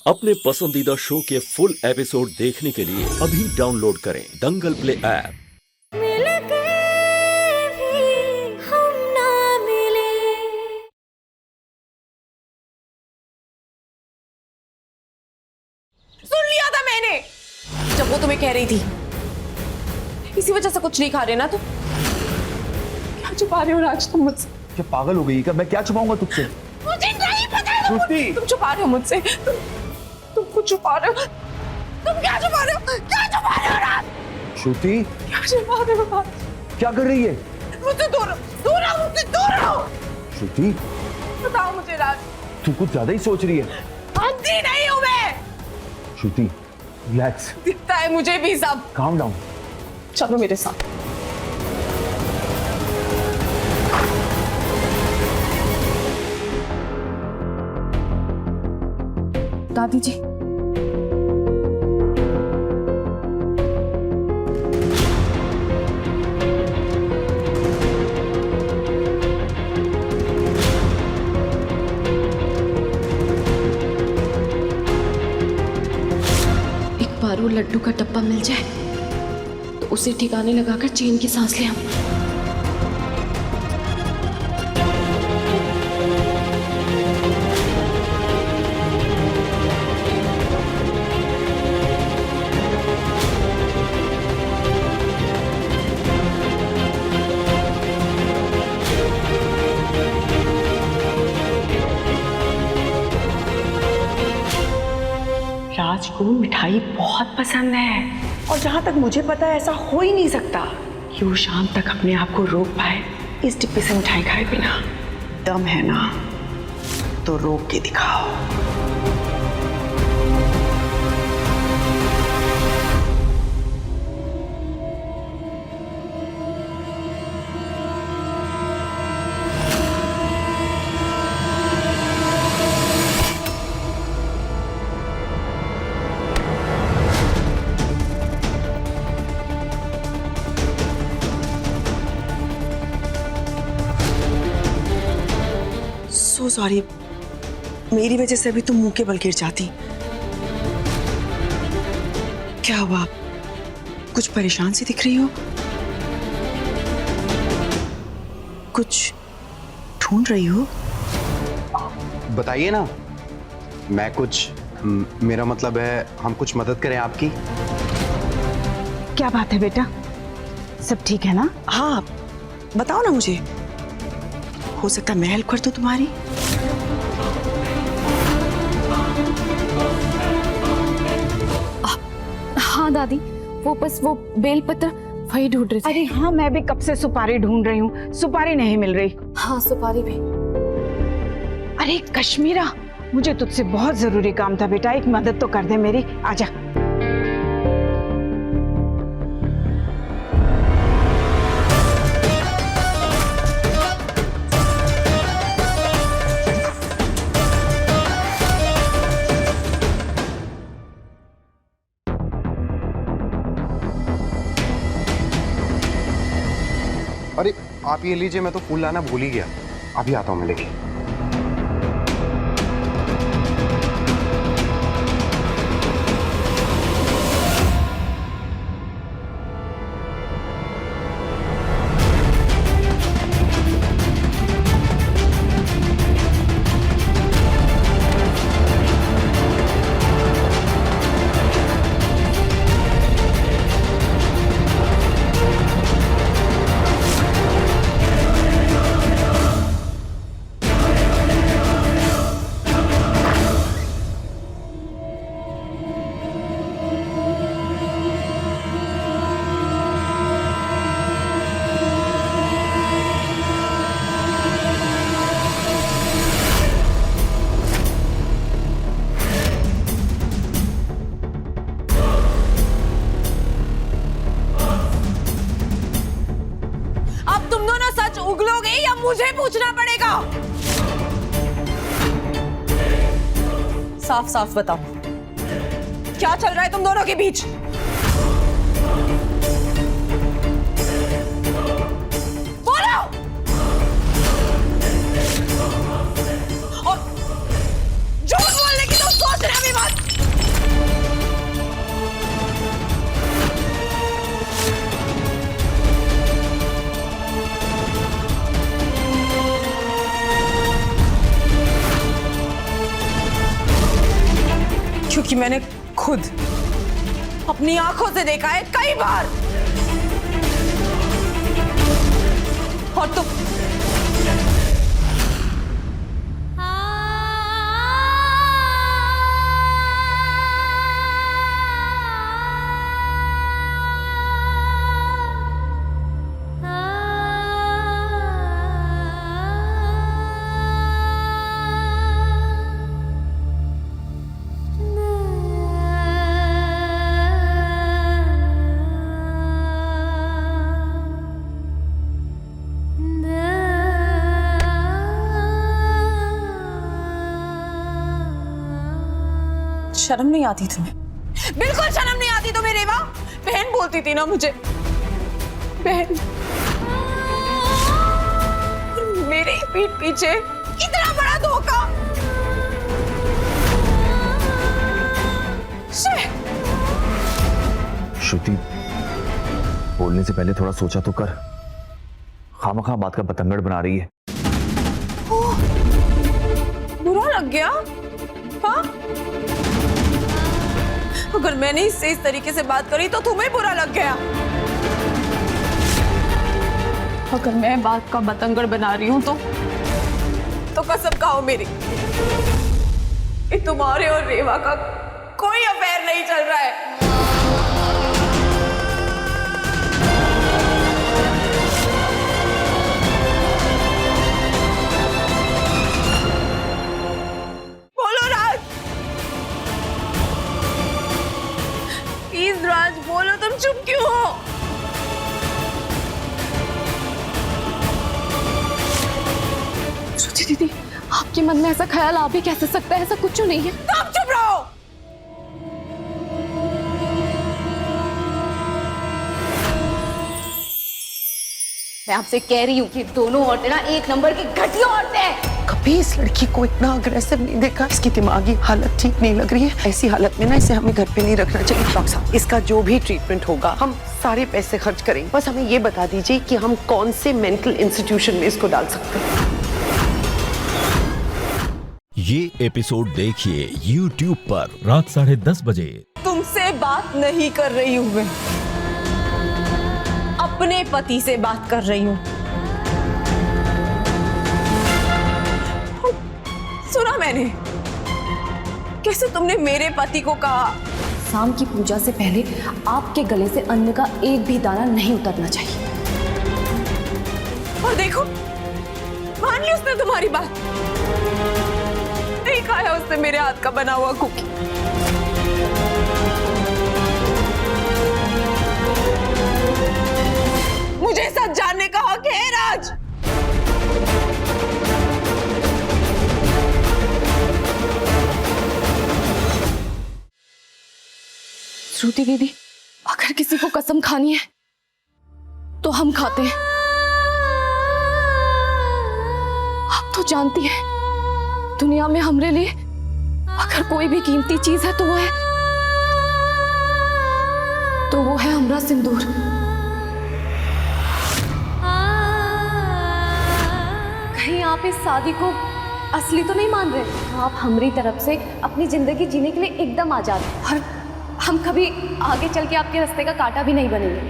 अपने पसंदीदा शो के फुल एपिसोड देखने के लिए अभी डाउनलोड करें दंगल प्ले ऐप। सुन लिया था मैंने जब वो तुम्हें कह रही थी। इसी वजह से कुछ नहीं खा रहे ना तुम। क्या छुपा रहे हो राज तुम मुझसे? क्या पागल हो गई क्या? मैं क्या छुपाऊंगा तुझसे? मुझे नहीं पता है तुम छुपा रहे हो मुझसे। तुम कुछ छुपा रहे हो। तुम क्या छुपा रहे हो? क्या छुपा रहे हो राज? श्रुति क्या छुपा रहे हो राज? क्या कर रही है? मुझसे दूर रहो मुझसे दूर रहो। श्रुति बताओ मुझे राज। तू कुछ ज्यादा ही सोच रही है। अंधी नहीं हूँ मैं। श्रुति रिलैक्स। दिखता है मुझे भी सब। Calm down. चलो मेरे साथ। दादी जी एक बार वो लड्डू का डब्बा मिल जाए तो उसे ठिकाने लगाकर चैन की सांस ले हम। राज को मिठाई बहुत पसंद है और जहां तक मुझे पता है ऐसा हो ही नहीं सकता कि वो शाम तक अपने आप को रोक पाए इस डिब्बे से मिठाई खाए बिना। दम है ना तो रोक के दिखाओ। सो सॉरी, मेरी वजह से अभी तुम मुंह के बल गिर जाती। क्या हुआ? कुछ परेशान सी दिख रही हो। कुछ ढूंढ रही हो? बताइए ना। मैं कुछ मेरा मतलब है हम कुछ मदद करें आपकी। क्या बात है बेटा, सब ठीक है ना? हाँ बताओ ना मुझे, हो सकता है मैं हेल्प कर दूं तुम्हारी। हाँ दादी, वो बस वो बेलपत्र वही ढूंढ रहे थे। अरे हाँ, मैं भी कब से सुपारी ढूंढ रही हूँ, सुपारी नहीं मिल रही। हाँ सुपारी भी। अरे कश्मीरा, मुझे तुझसे बहुत जरूरी काम था बेटा, एक मदद तो कर दे मेरी, आजा। अरे आप ये लीजिए, मैं तो फूल लाना भूल ही गया। अभी आता हूँ मैं लेके। उगलोगे या मुझे पूछना पड़ेगा? साफ साफ बताओ, क्या चल रहा है तुम दोनों के बीच? बोलो। और झूठ बोलने की तो सोचना भी मत। क्योंकि मैंने खुद अपनी आंखों से देखा है कई बार। और तुम शर्म नहीं आती तुम्हें? बिल्कुल शर्म नहीं आती तुम्हें रेवा? बहन बोलती थी ना मुझे, बहन। मेरे ही पीठ पीछे इतना बड़ा धोखा। श्रुति, बोलने से पहले थोड़ा सोचा तो कर। खामखा बात का बतंगड़ बना रही है। बुरा लग गया? हाँ? अगर मैंने इससे इस तरीके से बात करी तो तुम्हें बुरा लग गया। अगर मैं बात का बतंगड़ बना रही हूं तो कसम खाओ मेरी, ये तुम्हारे और रेवा का कोई अफेयर नहीं चल रहा है। बोलो राज, प्लीज राज बोलो, तुम चुप क्यों हो? श्रुति दीदी, आपके मन में ऐसा ख्याल आ भी कैसे सकता है? ऐसा कुछ नहीं है। तुम चुप रहो। मैं आपसे कह रही हूँ कि दोनों औरतें ना एक नंबर की घटिया औरतें हैं। कभी इस लड़की को इतना अग्रेसिव नहीं देखा। इसकी दिमागी हालत ठीक नहीं लग रही है। ऐसी हालत में ना इसे हमें घर पे नहीं रखना चाहिए। डॉक्टर साहब, इसका जो भी ट्रीटमेंट होगा हम सारे पैसे खर्च करेंगे। बस हमें ये बता दीजिए कि हम कौन से मेंटल इंस्टीट्यूशन में इसको डाल सकते हैं। ये एपिसोड देखिए YouTube पर रात 10:30 बजे। तुमसे बात नहीं कर रही हूं मैं, अपने पति से बात कर रही हूं। सुना मैंने, कैसे तुमने मेरे पति को कहा शाम की पूजा से पहले आपके गले से अन्न का एक भी दाना नहीं उतरना चाहिए। और देखो, मान ली उसने तुम्हारी बात। नहीं खाया उसने मेरे हाथ का बना हुआ कुकी। मुझे सच जानने का हक है राज। श्रुति दीदी, अगर किसी को कसम खानी है तो हम खाते हैं। आप तो जानती हैं, दुनिया में हमारे लिए अगर कोई भी कीमती चीज है तो वो है हमारा सिंदूर। कहीं आप इस शादी को असली तो नहीं मान रहे? आप हमारी तरफ से अपनी जिंदगी जीने के लिए एकदम आजाद हैं और हम कभी आगे चल के आपके रास्ते का कांटा भी नहीं बनेंगे।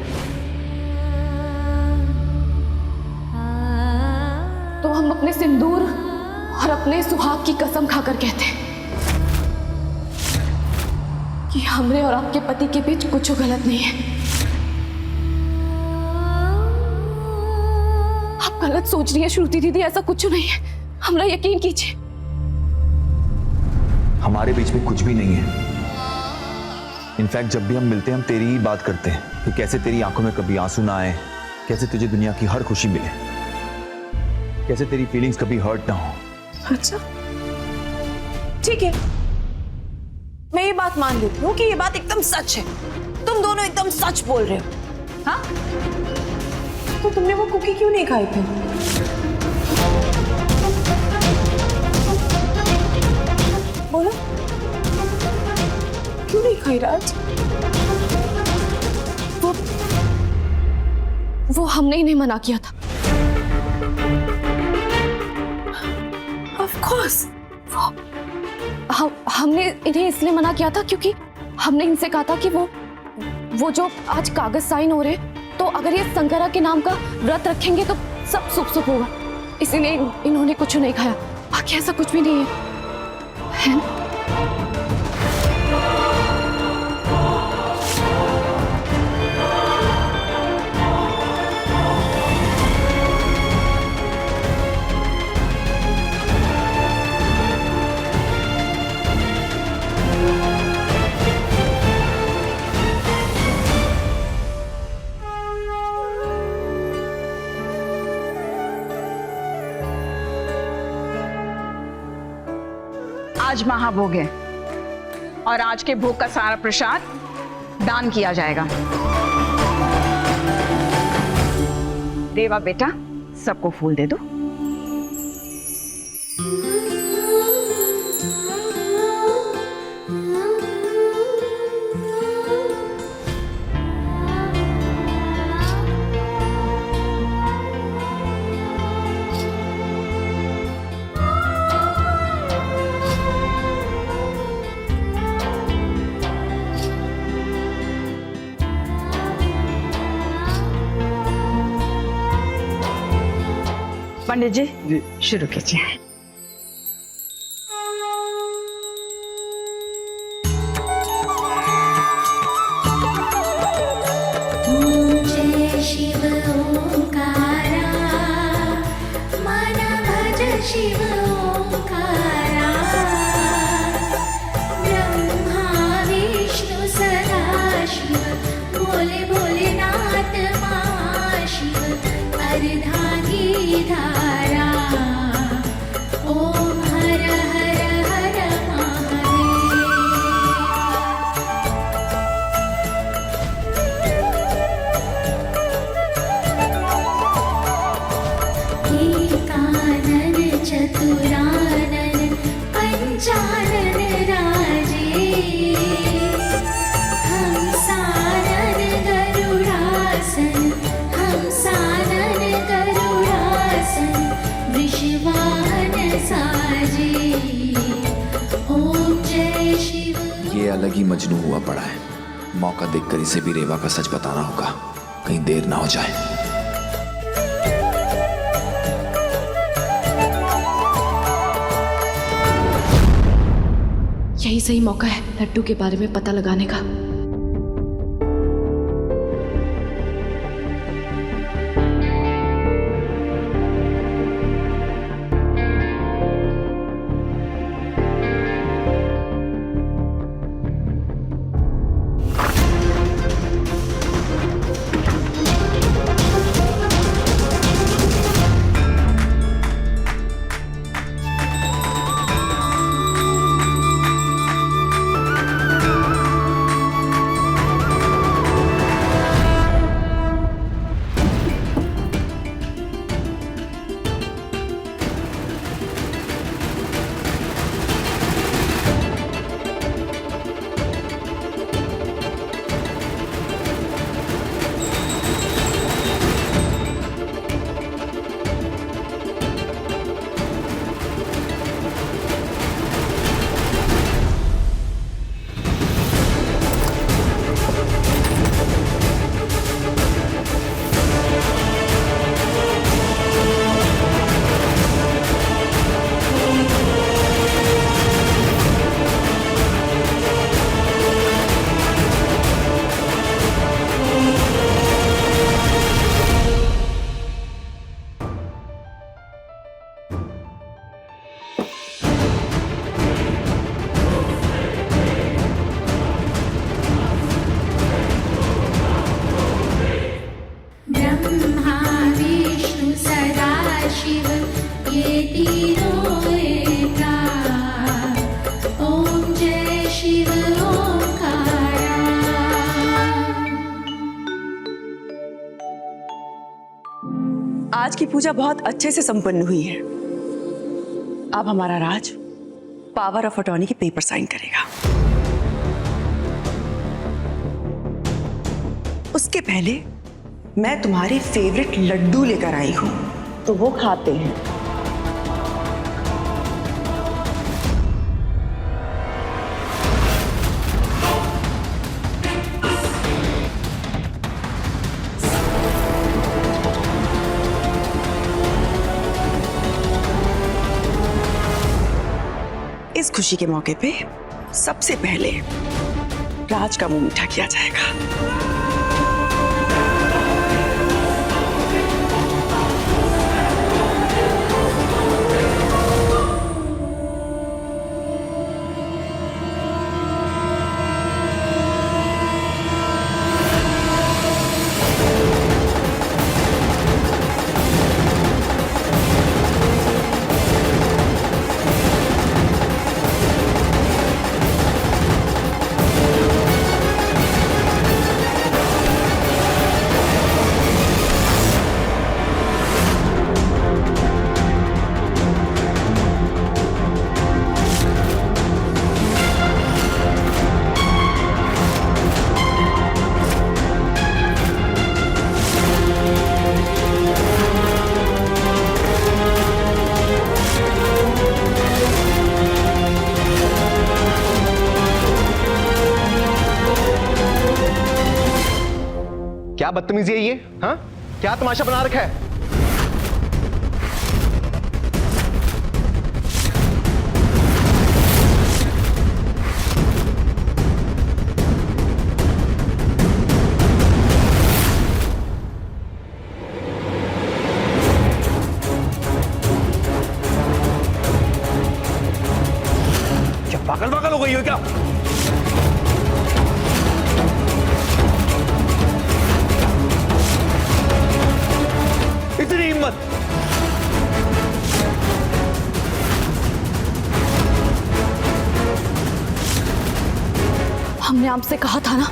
तो हम अपने सिंदूर और अपने सुहाग की कसम खाकर कहते हैं कि हमरे और आपके पति के बीच कुछ गलत नहीं है। आप गलत सोच रही है श्रुति दीदी, ऐसा कुछ नहीं है। हमरा यकीन कीजिए। हमारे बीच में कुछ भी नहीं है। इनफैक्ट जब भी हम मिलते हैं हम तेरी ही बात करते हैं कि कैसे तेरी आंखों में कभी आंसू ना आए, कैसे तुझे दुनिया की हर खुशी मिले, कैसे तेरी फीलिंग्स कभी हर्ट ना हो। अच्छा ठीक है, मैं ये बात मान लेती हूँ कि ये बात एकदम सच है। तुम दोनों एकदम सच बोल रहे हो। हाँ, तो तुमने वो कुकी क्यों नहीं खाई थी? बोलो, क्यों नहीं खाई राज? वो हमने ही नहीं मना किया था। ऑफ कोर्स हमने इन्हें इसलिए मना किया था क्योंकि हमने इनसे कहा था कि वो जो आज कागज साइन हो रहे, तो अगर ये शंकरा के नाम का व्रत रखेंगे तो सब शुभ शुभ होगा, इसीलिए इन्होंने कुछ नहीं खाया। बाकी ऐसा कुछ भी नहीं है ना? आज महाभोग है और आज के भोग का सारा प्रसाद दान किया जाएगा। देवा बेटा, सबको फूल दे दो। पंडित जी शुरू कीजिए। जय शिव ओंकारा, मन भज शिव ओंकारा, ब्रह्मा विष्णु सदा शिव, भोले भोलेनाथ महाशिव, अर्धांगी धारा, ओम हर हर हर महादेव। एकानन चतुरानन पंचानन राजे, हंसानन गरुडासन, हंसानन गरुडासन, वृषवाहन साजे, ओम जय शिव। ये अलग ही मजनू हुआ पड़ा है। मौका देखकर इसे भी रेवा का सच बताना होगा, कहीं देर ना हो जाए। यही सही मौका है लड्डू के बारे में पता लगाने का। ब्रह्मा विष्णु सदा शिव, ये तीनों एका, ओम जय शिव ओंकारा। आज की पूजा बहुत अच्छे से संपन्न हुई है। अब हमारा राज पावर ऑफ अटॉर्नी के पेपर साइन करेगा। उसके पहले मैं तुम्हारे फेवरेट लड्डू लेकर आई हूं, तो वो खाते हैं। खुशी के मौके पे सबसे पहले राज का मुंह मीठा किया जाएगा। क्या बदतमीजी है ये? हाँ, क्या तमाशा बना रखा है? क्या पागल पागल हो गई हो क्या? इतनी हिम्मत! हमने आपसे कहा था ना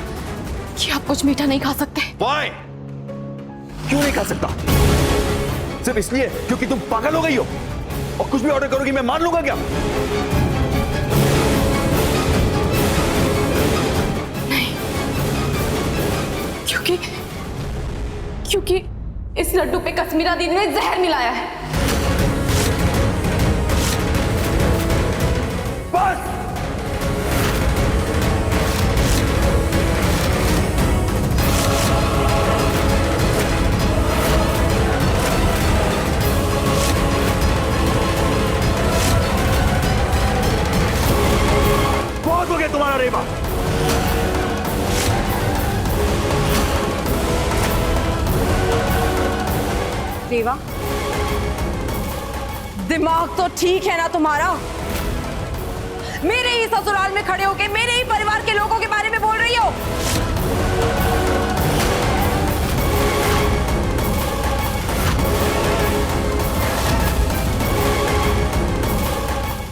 कि आप कुछ मीठा नहीं खा सकते। Why? क्यों नहीं खा सकता? सिर्फ इसलिए क्योंकि तुम पागल हो गई हो और कुछ भी ऑर्डर करोगी मैं मान लूंगा क्या? नहीं, क्योंकि इस लड्डू पे कश्मीरा दीदी ने जहर मिलाया है। बस! बहुत हो गया तुम्हारा रेबा। रेवा, दिमाग तो ठीक है ना तुम्हारा? मेरे ही ससुराल में खड़े होके मेरे ही परिवार के लोगों के बारे में बोल रही हो।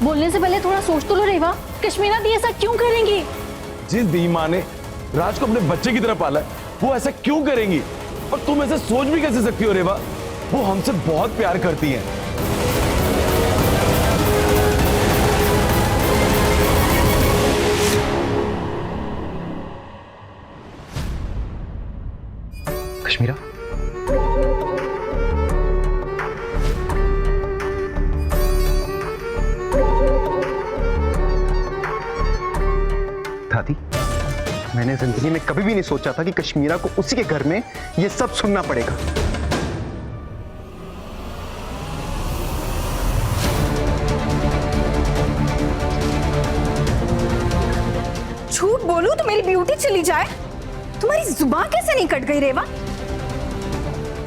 बोलने से पहले थोड़ा सोच तो लो रेवा, कश्मीरा दी ऐसा क्यों करेंगी? जिस दी माँ ने राज को अपने बच्चे की तरह पाला है, वो ऐसा क्यों करेंगी? और तुम ऐसे सोच भी कैसे सकती हो रेवा? वो हमसे बहुत प्यार करती हैं। कश्मीरा, दादी, मैंने जिंदगी में कभी भी नहीं सोचा था कि कश्मीरा को उसी के घर में ये सब सुनना पड़ेगा। झूठ बोलूं तो मेरी ब्यूटी चली जाए? तुम्हारी जुबान कैसे नहीं कट गई रेवा?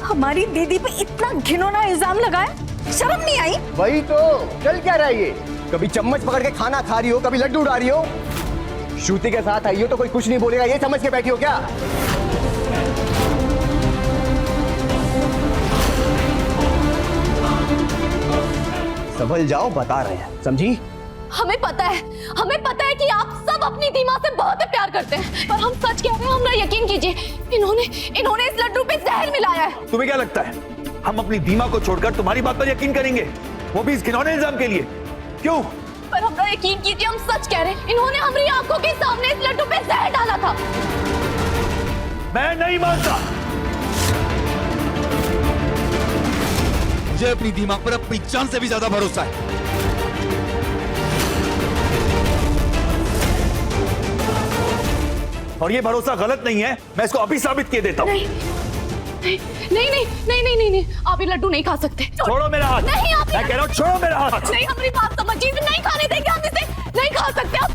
हमारी दीदी पे इतना घिनौना इल्जाम लगाया, शर्म नहीं आई? वही तो, चल क्या रहा है ये? कभी चम्मच पकड़ के खाना खा रही हो, कभी लड्डू उड़ा रही हो। श्रुति के साथ आई हो तो कोई कुछ नहीं बोलेगा, ये समझ के बैठी हो क्या? संभल जाओ, बता रहे हैं, समझी? हमें पता है कि आप सब अपनी दीमा से बहुत प्यार करते हैं, पर हम सच कह रहे हैं, हमरा यकीन कीजिए, इन्होंने इस लड्डू पे जहर मिलाया है। तुम्हें क्या लगता है हम अपनी दीमा को छोड़कर तुम्हारी बात पर यकीन करेंगे, वो भी इस घिनौने इल्जाम के लिए? क्यों? पर हमरा यकीन कीजिए, हम सच कह रहे हैं, इन्होंने हमारी आंखों के सामने इस लड्डू पे जहर डाला था। मैं नहीं मानता। मुझे अपनी दीमा पर अपनी जान से भी ज्यादा भरोसा है। और ये भरोसा गलत नहीं है, मैं इसको अभी साबित किए देता हूँ। नहीं, आप ये लड्डू नहीं खा सकते। छोड़ो मेरा हाथ। नहीं, आप मैं कह रहा हूँ छोड़ो मेरा हाथ। नहीं, हमारी बात समझिए, नहीं खाने देंगे हम इसे। नहीं खा सकते आप।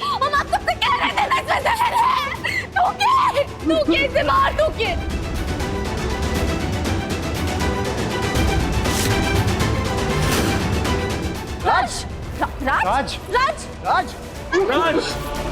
हम आप सबसे कह रहे थे ना इसमें जहर है। थूकिए इसे बाहर थूकिए। राज राज राज राज राज राज